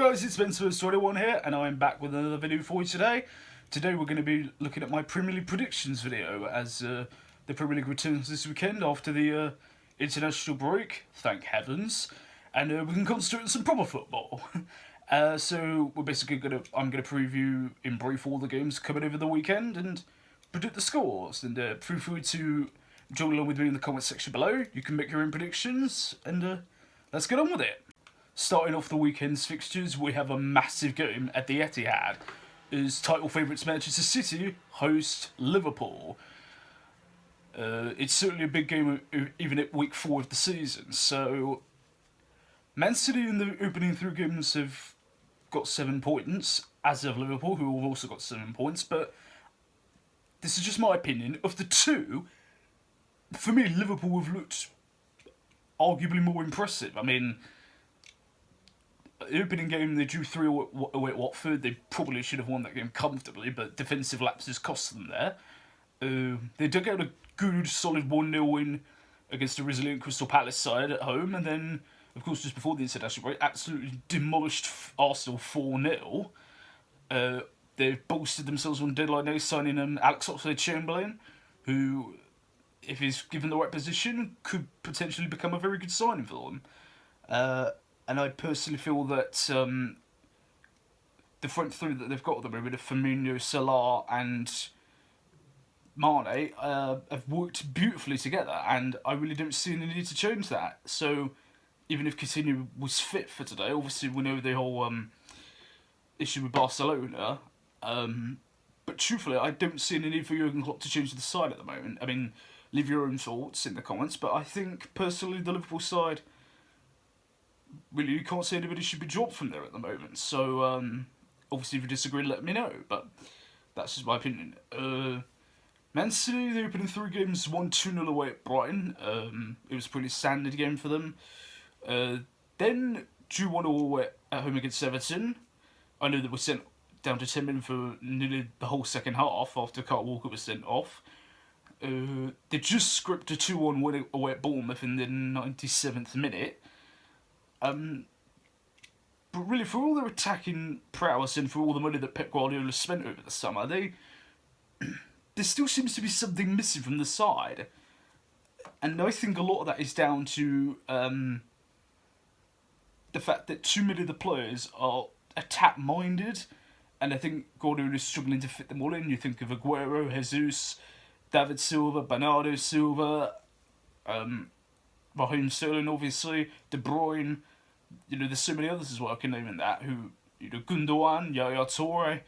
guys, it's Spurs21 here, and I'm back with another video for you today. Today we're going to be looking at my Premier League predictions video, as the Premier League returns this weekend after the international break, thank heavens, and we can concentrate on some proper football. So we're basically I'm going to preview in brief all the games coming over the weekend and predict the scores. And feel free to join along with me in the comment section below. You can make your own predictions, and let's get on with it. Starting off the weekend's fixtures, we have a massive game at the Etihad as title favourites Manchester City host Liverpool. It's certainly a big game even at week 4 of the season. So Man City in the opening 3 games have got 7 points, as have Liverpool, who have also got 7 points. But this is just my opinion. Of the two, for me, Liverpool have looked arguably more impressive. I mean, the opening game, they drew 3 away at Watford. They probably should have won that game comfortably, but defensive lapses cost them there. They dug out a good, solid 1-0 win against a resilient Crystal Palace side at home, and then, of course, just before the international break, absolutely demolished Arsenal 4-0. They've bolstered themselves on deadline day, signing Alex Oxlade-Chamberlain, who, if he's given the right position, could potentially become a very good signing for them. And I personally feel that the front 3 that they've got at the moment of Firmino, Salah and Mane have worked beautifully together, and I really don't see any need to change that. So even if Coutinho was fit for today, obviously we know the whole issue with Barcelona, but truthfully I don't see any need for Jurgen Klopp to change the side at the moment. I mean, leave your own thoughts in the comments, but I think personally the Liverpool side, really, you can't say anybody should be dropped from there at the moment. So, obviously, if you disagree, let me know. But that's just my opinion. Man City, the opening 3 games, won 2-0 away at Brighton. It was a pretty standard game for them. Then drew 1-0 away at home against Everton. I know that we sent down to 10 men for nearly the whole second half after Carl Walker was sent off. They just scripted a 2-1 win away at Bournemouth in the 97th minute. But really, for all their attacking prowess and for all the money that Pep Guardiola spent over the summer, there still seems to be something missing from the side. And I think a lot of that is down to the fact that too many of the players are attack-minded, and I think Guardiola is struggling to fit them all in. You think of Aguero, Jesus, David Silva, Bernardo Silva, Raheem Sterling, obviously, De Bruyne. There's so many others as well I can name in that, who, Gundogan, Yaya Toure.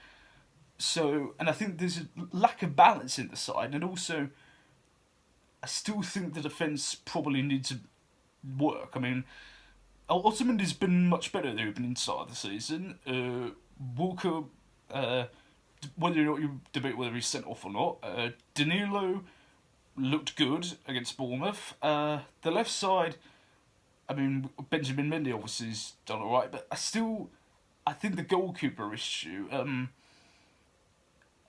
So, and I think there's a lack of balance in the side, and also, I still think the defence probably needs to work. I mean, Otamendi's been much better at the opening start of the season. Walker, whether or not you debate whether he's sent off or not, Danilo looked good against Bournemouth. The left side, I mean, Benjamin Mendy obviously has done alright, but I think the goalkeeper issue,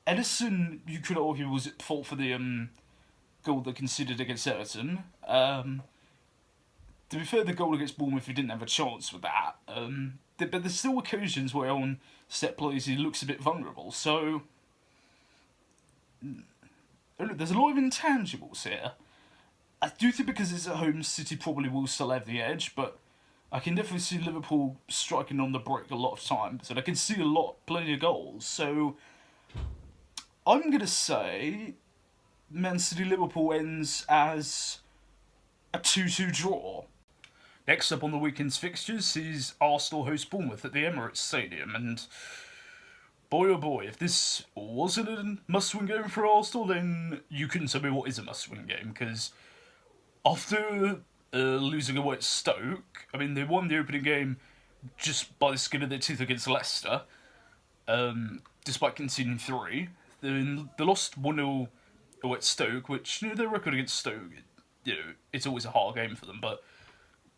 Ederson, you could argue, was at fault for the goal they conceded against Everton. To be fair, the goal against Bournemouth, he didn't have a chance with that. But there's still occasions where on set plays he looks a bit vulnerable, so there's a lot of intangibles here. I do think because it's at home, City probably will still have the edge, but I can definitely see Liverpool striking on the break a lot of times, and I can see plenty of goals. So I'm going to say Man City-Liverpool ends as a 2-2 draw. Next up on the weekend's fixtures is Arsenal host Bournemouth at the Emirates Stadium, and boy oh boy, if this wasn't a must-win game for Arsenal, then you couldn't tell me what is a must-win game, because after losing away at Stoke, I mean, they won the opening game just by the skin of their teeth against Leicester, despite conceding 3. They lost 1-0 away at Stoke, which, their record against Stoke, it's always a hard game for them, but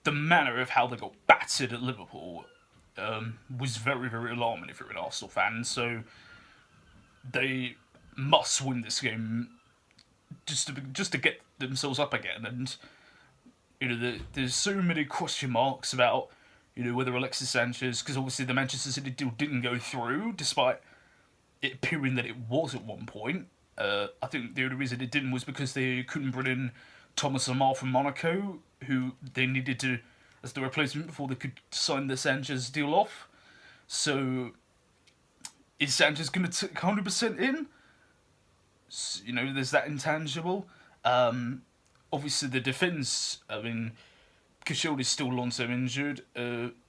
the manner of how they got battered at Liverpool was very, very alarming if you're an Arsenal fan. So they must win this game just to get themselves up again. And there's so many question marks about whether Alexis Sanchez, because obviously the Manchester City deal didn't go through, despite it appearing that it was at one point. I think the only reason it didn't was because they couldn't bring in Thomas Lemar from Monaco, who they needed to as the replacement before they could sign the Sanchez deal off. So, is Sanchez going to take 100% in? There's that intangible. Obviously, the defence, Koscielny's still long-term injured.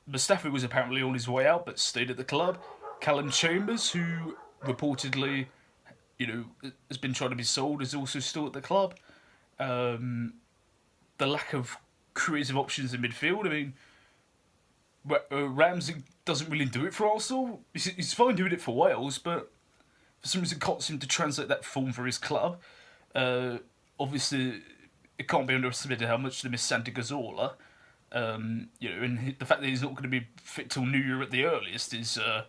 Mustafi was apparently on his way out, but stayed at the club. Callum Chambers, who reportedly, has been trying to be sold, is also still at the club. The lack of creative options in midfield. Ramsey doesn't really do it for Arsenal. He's fine doing it for Wales, but for some reason can't seem to translate that form for his club. Obviously, it can't be underestimated how much they miss Santi Cazorla. And the fact that he's not going to be fit till New Year at the earliest is a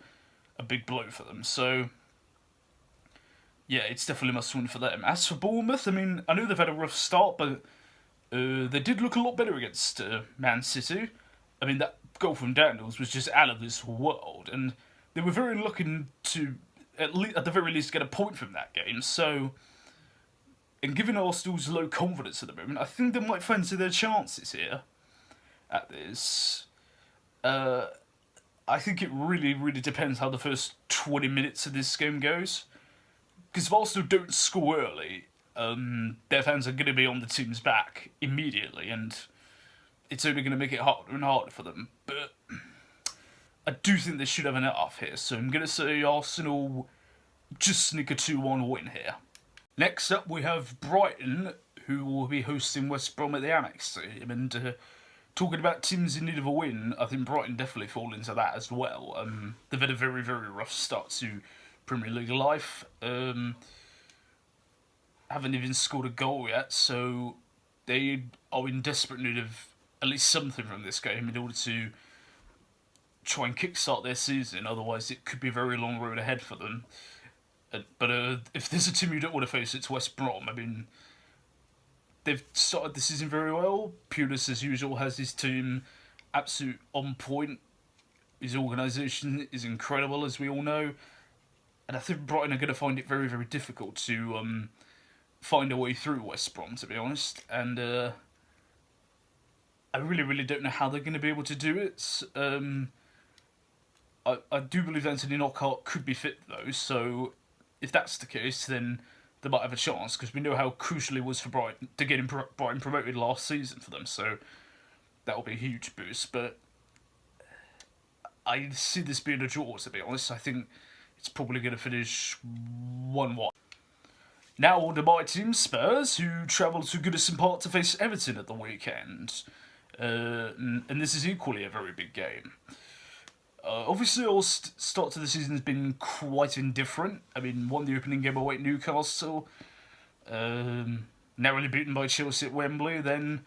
big blow for them. So, yeah, it's definitely a must-win for them. As for Bournemouth, I know they've had a rough start, but they did look a lot better against Man City. That goal from Daniels was just out of this world, and they were very lucky to, at the very least, get a point from that game. So, and given Arsenal's low confidence at the moment, I think they might fancy their chances here at this. I think it really, really depends how the first 20 minutes of this game goes. Because if Arsenal don't score early, their fans are going to be on the team's back immediately, and it's only going to make it harder and harder for them. But I do think they should have enough here, so I'm going to say Arsenal just sneak a 2-1 win here. Next up, we have Brighton, who will be hosting West Brom at the Amex Stadium, and talking about teams in need of a win, I think Brighton definitely fall into that as well. They've had a very, very rough start to Premier League life. Haven't even scored a goal yet, so they are in desperate need of at least something from this game in order to try and kickstart their season. Otherwise, it could be a very long road ahead for them. But if there's a team you don't want to face, it's West Brom. They've started the season very well. Pulis, as usual, has his team absolute on point. His organisation is incredible, as we all know. And I think Brighton are going to find it very, very difficult to find a way through West Brom, to be honest. And I really, really don't know how they're going to be able to do it. I do believe Anthony Knockaert could be fit, though. So if that's the case, then they might have a chance, because we know how crucial it was for Brighton to get Brighton promoted last season for them. So that will be a huge boost. But I see this being a draw, to be honest. I think it's probably going to finish 1-1. Now on to my team, Spurs, who travel to Goodison Park to face Everton at the weekend. And this is equally a very big game. Obviously, our start to the season has been quite indifferent. Won the opening game away at Newcastle, narrowly beaten by Chelsea at Wembley, then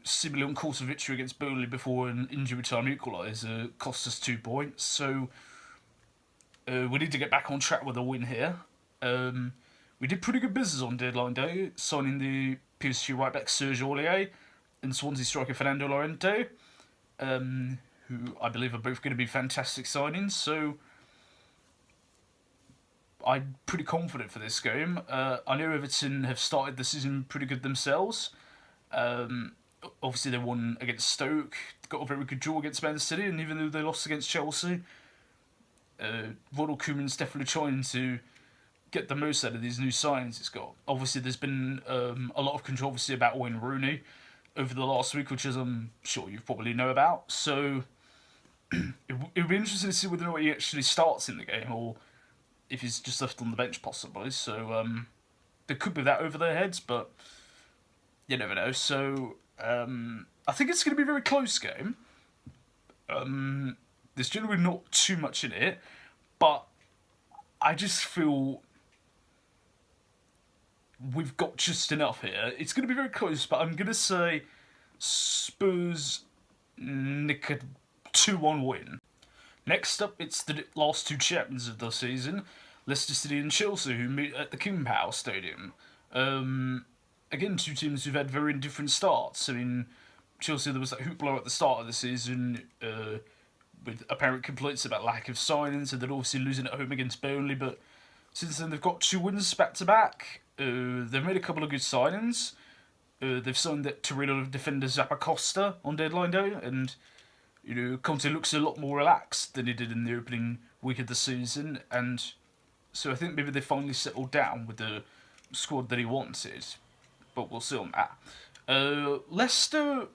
seemingly on course of victory against Burnley before an injury time equaliser cost us 2 points. So we need to get back on track with a win here. We did pretty good business on deadline day, signing the PSG right back Serge Aurier and Swansea striker Fernando Llorente, who I believe are both going to be fantastic signings. So I'm pretty confident for this game. I know Everton have started the season pretty good themselves. Obviously, they won against Stoke, got a very good draw against Man City, and even though they lost against Chelsea, Ronald Koeman's definitely trying to get the most out of these new signings he's got. Obviously, there's been a lot of controversy about Wayne Rooney over the last week, which, as I'm sure you probably know about. So it would be interesting to see whether or not he actually starts in the game, or if he's just left on the bench, possibly. So there could be that over their heads, but you never know. So I think it's going to be a very close game. There's generally not too much in it, but I just feel we've got just enough here. It's going to be very close, but I'm going to say Spurs nick a 2-1 win. Next up, it's the last two champions of the season, Leicester City and Chelsea, who meet at the King Power Stadium. Again, two teams who've had very different starts. Chelsea, there was that hoopla at the start of the season with apparent complaints about lack of signings, and then obviously losing at home against Burnley. But since then, they've got 2 wins back to back. They've made a couple of good signings. They've signed that Torino defender Zappacosta on deadline day, and Conte looks a lot more relaxed than he did in the opening week of the season, and so I think maybe they finally settled down with the squad that he wanted, but we'll see on that. Leicester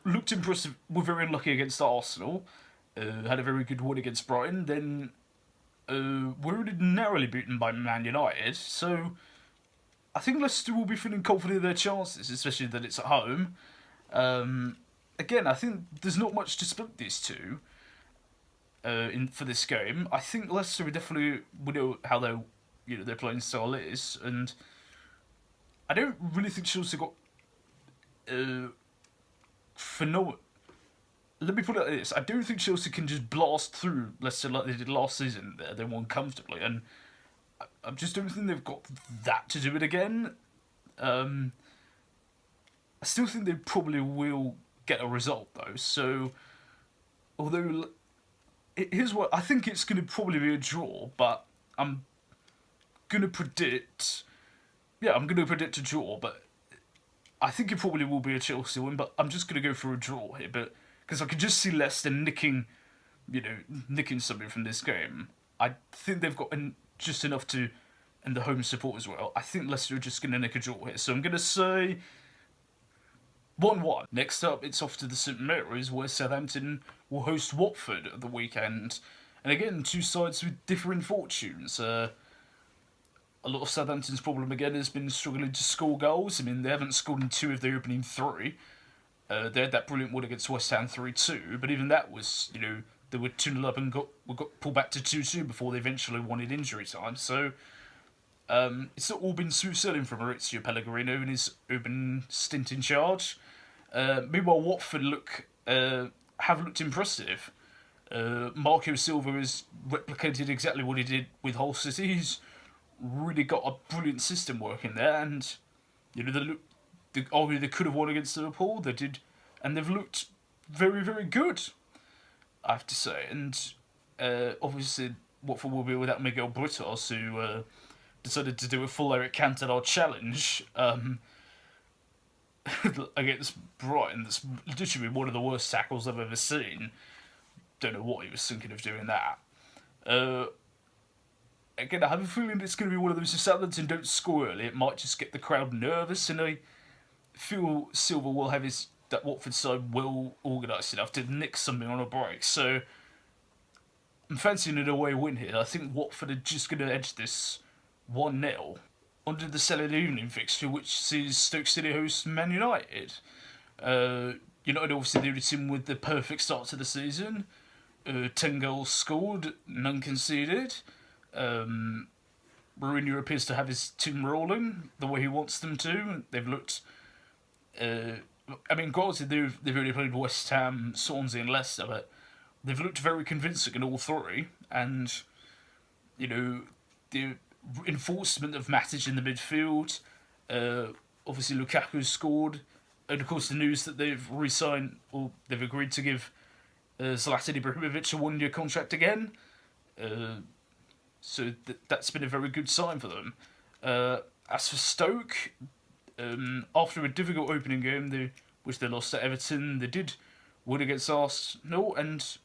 looked impressive, were very unlucky against Arsenal, had a very good win against Brighton, then were only narrowly beaten by Man United, so I think Leicester will be feeling confident in their chances, especially that it's at home. Again, I think there's not much to split these two for this game. I think Leicester definitely will know how their playing style is, and I don't really think Chelsea got phenomenal. Let me put it like this: I don't think Chelsea can just blast through Leicester like they did last season. They won comfortably, and I just don't think they've got that to do it again. I still think they probably will get a result though. So, although here's what I think, it's going to probably be a draw, but I'm going to predict. Yeah, I'm going to predict a draw, but I think it probably will be a Chelsea win. But I'm just going to go for a draw here, but because I could just see Leicester nicking something from this game. I think they've got just enough to, and the home support as well. I think Leicester are just going to nick a draw here, so I'm going to say 1-1. Next up, it's off to the St Mary's, where Southampton will host Watford at the weekend. And again, 2 sides with differing fortunes. A lot of Southampton's problem again has been struggling to score goals. I mean, they haven't scored in 2 of their opening 3. They had that brilliant one against West Ham 3-2, but even that was, they were 2-0 up and got pulled back to 2-2 before they eventually won in injury time. So it's not all been smooth sailing for Maurizio Pellegrino in his open stint in charge. Meanwhile, Watford have looked impressive. Marco Silva has replicated exactly what he did with Hull City. He's really got a brilliant system working there, and they could have won against Liverpool. They did, and they've looked very, very good, I have to say. And obviously, Watford will be without Miguel Britos, who decided to do a full Eric Cantona challenge against Brighton. That's literally one of the worst tackles I've ever seen. Don't know what he was thinking of doing that. Again, I have a feeling it's going to be one of those, if Southampton don't score early, it might just get the crowd nervous, and I feel Silva will have that Watford side well organised enough to nick something on a break. So I'm fancying an away win here. I think Watford are just going to edge this 1-0. Onto the Saturday evening fixture, which sees Stoke City host Man United. United obviously the only team with the perfect start to the season. 10 goals scored, none conceded. Mourinho appears to have his team rolling the way he wants them to. They've looked. Granted, they've only played West Ham, Swansea, and Leicester, but they've looked very convincing in all 3. And the enforcement of Matic in the midfield. Obviously, Lukaku scored, and of course the news that they've re-signed, or they've agreed to give Zlatan Ibrahimovic a 1-year contract again. So that's been a very good sign for them. As for Stoke, after a difficult opening game, which they lost to Everton, they did win against Arsenal, and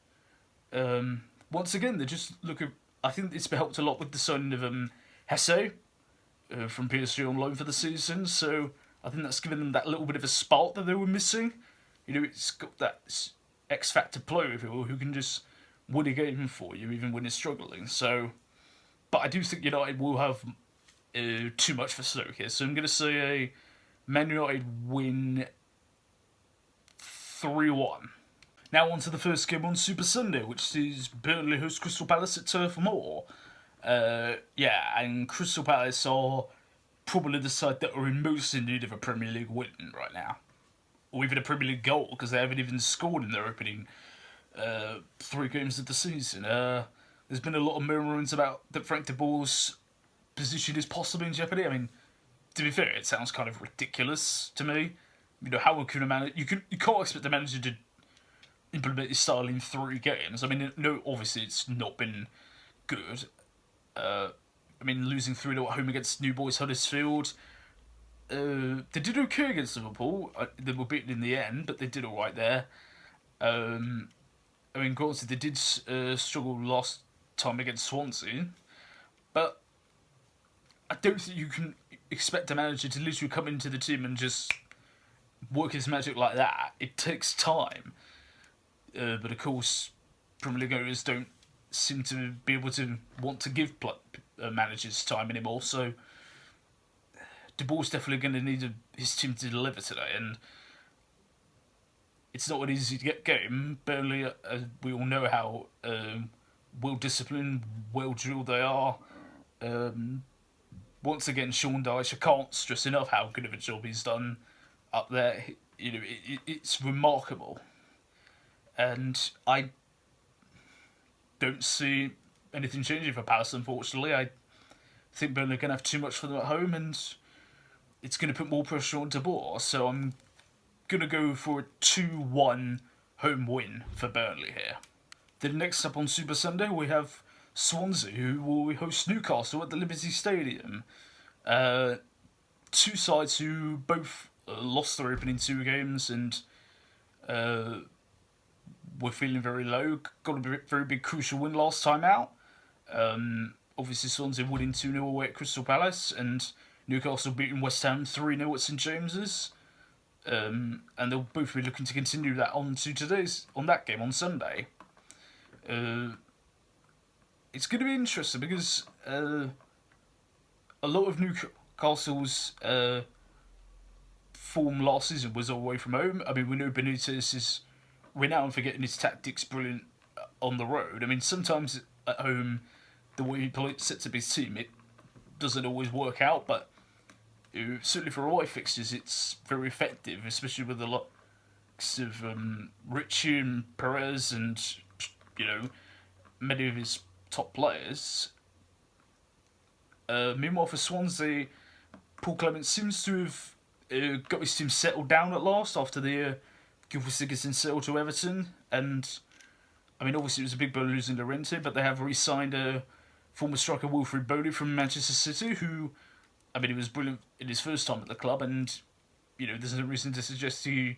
once again they just look at. I think it's been helped a lot with the signing of Hesse from PSG on loan for the season. So I think that's given them that little bit of a spark that they were missing. It's got that X factor player, if you will, who can just win a game for you even when you're struggling. So. But I do think United will have too much for Stoke here. So I'm going to say a Man United win 3-1. Now on to the first game on Super Sunday, which is Burnley host Crystal Palace at Turf Moor. And Crystal Palace are probably the side that are in most in need of a Premier League win right now. Or even a Premier League goal, because they haven't even scored in their opening 3 games of the season. There's been a lot of murmurings about that Frank de Boer's position is possibly in jeopardy. I mean, to be fair, it sounds kind of ridiculous to me. how could a manager... You can't expect the manager to implement his style in 3 games. I mean, no, obviously it's not been good. Losing 3-0 at home against New Boys Huddersfield. They did okay against Liverpool. They were beaten in the end, but they did all right there. Granted, they did struggle last time against Swansea, but I don't think you can expect a manager to literally come into the team and just work his magic like that. It takes time. But of course, Premier League owners don't seem to be able to want to give managers time anymore, so De Boer's definitely going to need his team to deliver today, and it's not an easy to get game. Burnley, we all know how well-disciplined, well-drilled they are. Once again, Sean Dyche, I can't stress enough how good of a job he's done up there. It's remarkable. And I don't see anything changing for Palace, unfortunately. I think Burnley are going to have too much for them at home, and it's going to put more pressure on De Boer. So I'm going to go for a 2-1 home win for Burnley here. Then next up on Super Sunday, we have Swansea, who will host Newcastle at the Liberty Stadium. 2 sides who both lost their opening 2 games and were feeling very low. Got a very big crucial win last time out. Obviously Swansea winning 2-0 away at Crystal Palace, and Newcastle beating West Ham 3-0 at St James's. And they'll both be looking to continue that on that game on Sunday. It's going to be interesting because a lot of Newcastle's form last season was away from home. I mean, we know Benitez is renowned for getting his tactics brilliant on the road. I mean, sometimes at home, the way he sets up his team, it doesn't always work out, but certainly for away fixtures, it's very effective, especially with the likes of Richie and Perez and, many of his top players. Meanwhile, for Swansea, Paul Clement seems to have got his team settled down at last after the Gylfi Sigurdsson sale to Everton. And, obviously it was a big blow losing Llorente, but they have re-signed former striker Wilfried Bony from Manchester City, who, he was brilliant in his first time at the club, and, there's no reason to suggest he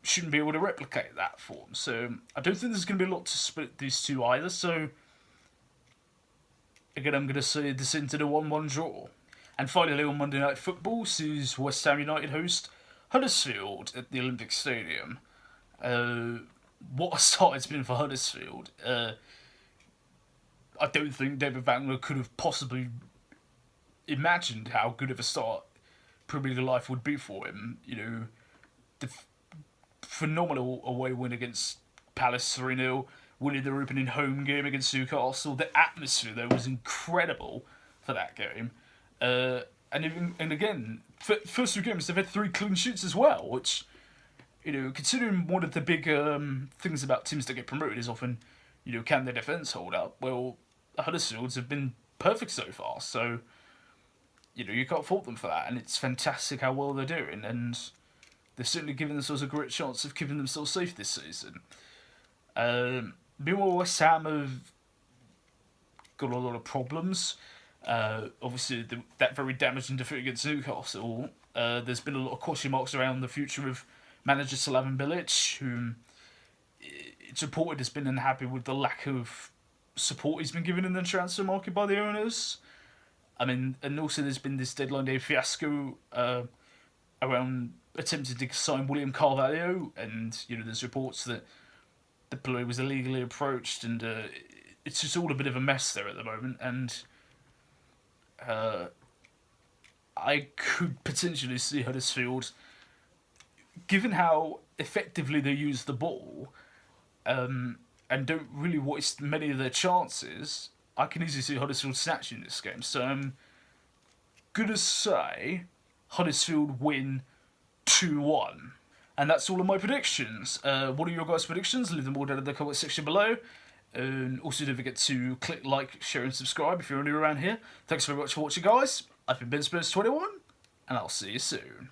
shouldn't be able to replicate that form. So I don't think there's going to be a lot to split these two either, so again, I'm going to say this into the 1-1 draw. And finally, on Monday Night Football, sees West Ham United host Huddersfield at the Olympic Stadium. What a start it's been for Huddersfield. I don't think David Wagner could have possibly imagined how good of a start Premier League life would be for him. The phenomenal away win against Palace 3-0, winning their opening home game against Newcastle. The atmosphere there was incredible for that game. And again, first 2 games they've had 3 clean sheets as well, which, considering one of the big things about teams that get promoted is often, can their defence hold up? Well, the Huddersfields have been perfect so far, so, you can't fault them for that, and it's fantastic how well they're doing, and they've certainly given themselves a great chance of keeping themselves safe this season. Meanwhile, West Ham have got a lot of problems. Obviously, that very damaging defeat against Newcastle. There's been a lot of question marks around the future of manager Slaven Bilic, whom it's reported has been unhappy with the lack of support he's been given in the transfer market by the owners. And also there's been this deadline day fiasco around attempting to sign William Carvalho, and there's reports that the player was illegally approached, and it's just all a bit of a mess there at the moment, and I could potentially see Huddersfield, given how effectively they use the ball, and don't really waste many of their chances, I can easily see Huddersfield snatching this game. So I'm going to say Huddersfield win 2-1. And that's all of my predictions. What are your guys' predictions? Leave them all down in the comment section below. And also don't forget to click like, share and subscribe if you're new around here. Thanks very much for watching, guys. I've been Ben Spurs 21, and I'll see you soon.